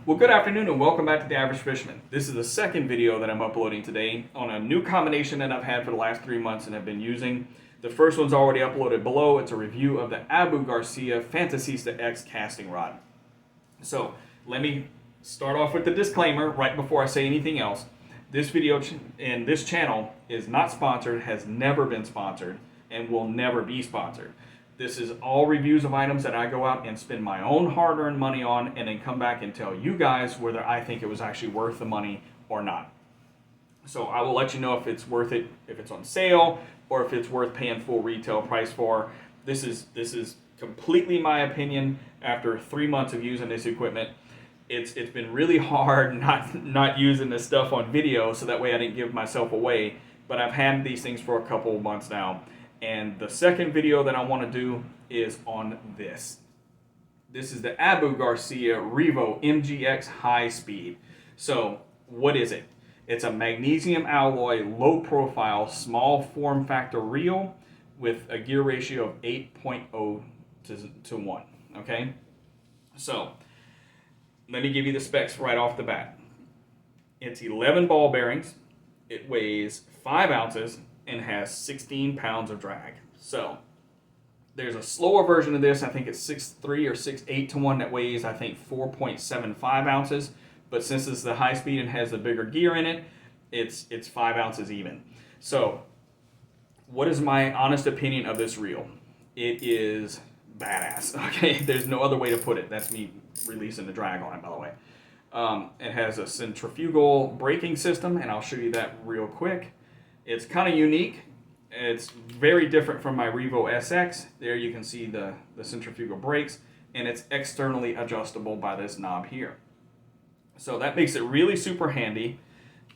Well, good afternoon and welcome back to The Average Fisherman. This is the second video that I'm uploading today on a new combination that I've had for the last 3 months and have been using. The first one's already uploaded below. It's a review of the Abu Garcia Fantasista X casting rod. So let me start off with the disclaimer right before I say anything else. This video and this channel is not sponsored, has never been sponsored, and will never be sponsored. This is all reviews of items that I go out and spend my own hard-earned money on and then come back and tell you guys whether I think it was actually worth the money or not. So I will let you know if it's worth it, if it's on sale, or if it's worth paying full retail price for. This is completely my opinion after 3 months of using this equipment. It's been really hard not using this stuff on video so that way I didn't give myself away. But I've had these things for a couple of months now. And the second video that I want to do is on this. This is the Abu Garcia Revo MGX high speed. So what is it? It's a magnesium alloy, low profile, small form factor reel with a gear ratio of 8.0 to 1. Okay? So let me give you the specs right off the bat. It's 11 ball bearings. It weighs 5 ounces. And has 16 pounds of drag. So there's a slower version of this. I think it's 6.3 or 6.8 to 1 that weighs, I think, 4.75 ounces. But since it's the high speed and has the bigger gear in it, it's 5 ounces even. So what is my honest opinion of this reel? It is badass. Okay, there's no other way to put it. That's me releasing the drag on it, by the way. It has a centrifugal braking system, and I'll show you that real quick. It's kind of unique. It's very different from my Revo SX. There you can see the centrifugal brakes, and it's externally adjustable by this knob here. So that makes it really super handy,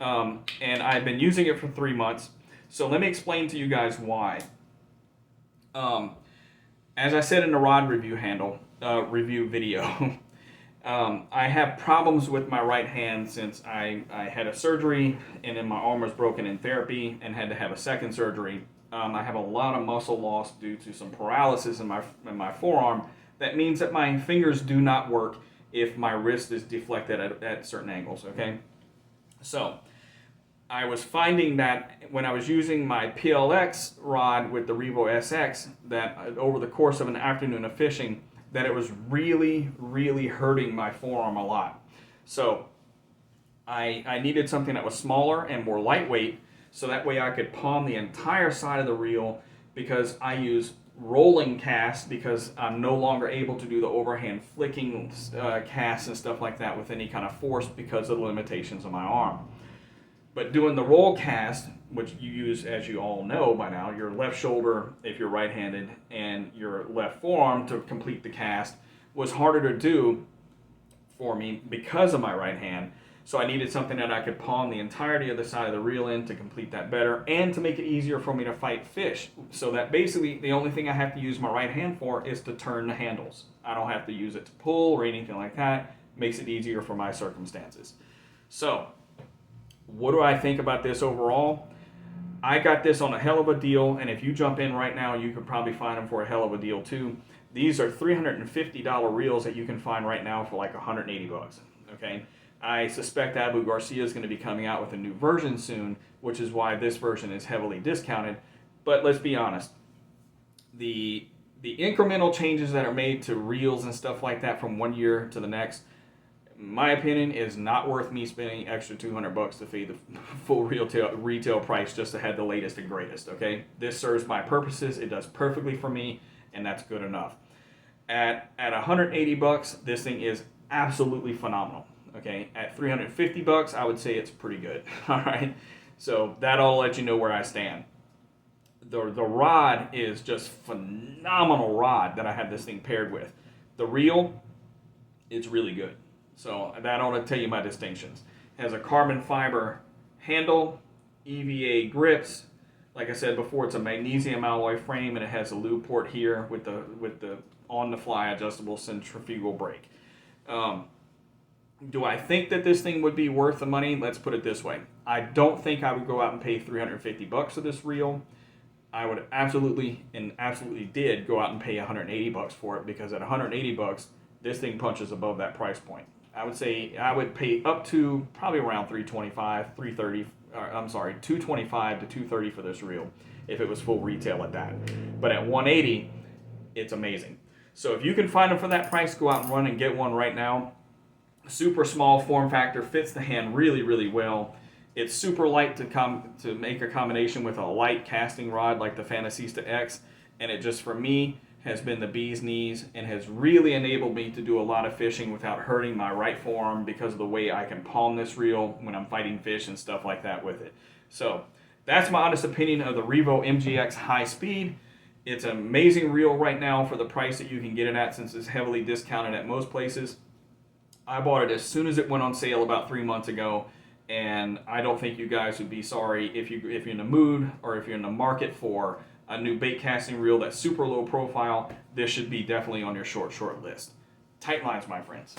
and I've been using it for 3 months. So let me explain to you guys why. As I said in the rod review video, I have problems with my right hand since I had a surgery and then my arm was broken in therapy and had to have a second surgery. I have a lot of muscle loss due to some paralysis in my forearm. That means that my fingers do not work if my wrist is deflected at certain angles, okay? So I was finding that when I was using my PLX rod with the Revo SX, that over the course of an afternoon of fishing, that it was really, really hurting my forearm a lot. So I needed something that was smaller and more lightweight so that way I could palm the entire side of the reel, because I use rolling casts because I'm no longer able to do the overhand flicking casts and stuff like that with any kind of force because of the limitations of my arm. But doing the roll cast, which you use, as you all know by now, your left shoulder if you're right-handed and your left forearm to complete the cast, was harder to do for me because of my right hand. So I needed something that I could palm the entirety of the side of the reel in to complete that better and to make it easier for me to fight fish. So that basically the only thing I have to use my right hand for is to turn the handles. I don't have to use it to pull or anything like that. Makes it easier for my circumstances. So what do I think about this overall? I got this on a hell of a deal, and if you jump in right now, you could probably find them for a hell of a deal too. These are $350 reels that you can find right now for like 180 bucks. Okay, I suspect Abu Garcia is going to be coming out with a new version soon, which is why this version is heavily discounted. But let's be honest, the incremental changes that are made to reels and stuff like that from one year to the next, my opinion, is not worth me spending extra 200 bucks to pay the full retail price just to have the latest and greatest, okay? This serves my purposes. It does perfectly for me, and that's good enough. At 180 bucks, this thing is absolutely phenomenal, okay? At 350 bucks, I would say it's pretty good, all right? So that'll let you know where I stand. The rod is just phenomenal rod that I have this thing paired with. The reel, it's really good. So that ought to tell you my distinctions. It has a carbon fiber handle, EVA grips. Like I said before, it's a magnesium alloy frame, and it has a lube port here with the on-the-fly adjustable centrifugal brake. Do I think that this thing would be worth the money? Let's put it this way. I don't think I would go out and pay 350 bucks for this reel. I would absolutely did go out and pay 180 bucks for it, because at 180 bucks, this thing punches above that price point. I would say I would pay up to probably around 325, 330. I'm sorry, 225 to 230 for this reel if it was full retail at that. But at 180, it's amazing. So if you can find them for that price, go out and run and get one right now. Super small form factor, fits the hand really, really well. It's super light to make a combination with a light casting rod like the Fantasista X, and it just for me has been the bee's knees and has really enabled me to do a lot of fishing without hurting my right forearm because of the way I can palm this reel when I'm fighting fish and stuff like that with it. So that's my honest opinion of the Revo MGX High Speed. It's an amazing reel right now for the price that you can get it at, since it's heavily discounted at most places. I bought it as soon as it went on sale about 3 months ago, and I don't think you guys would be sorry if you're in the mood or if you're in the market for a new bait casting reel that's super low profile. This should be definitely on your short list. Tight lines, my friends.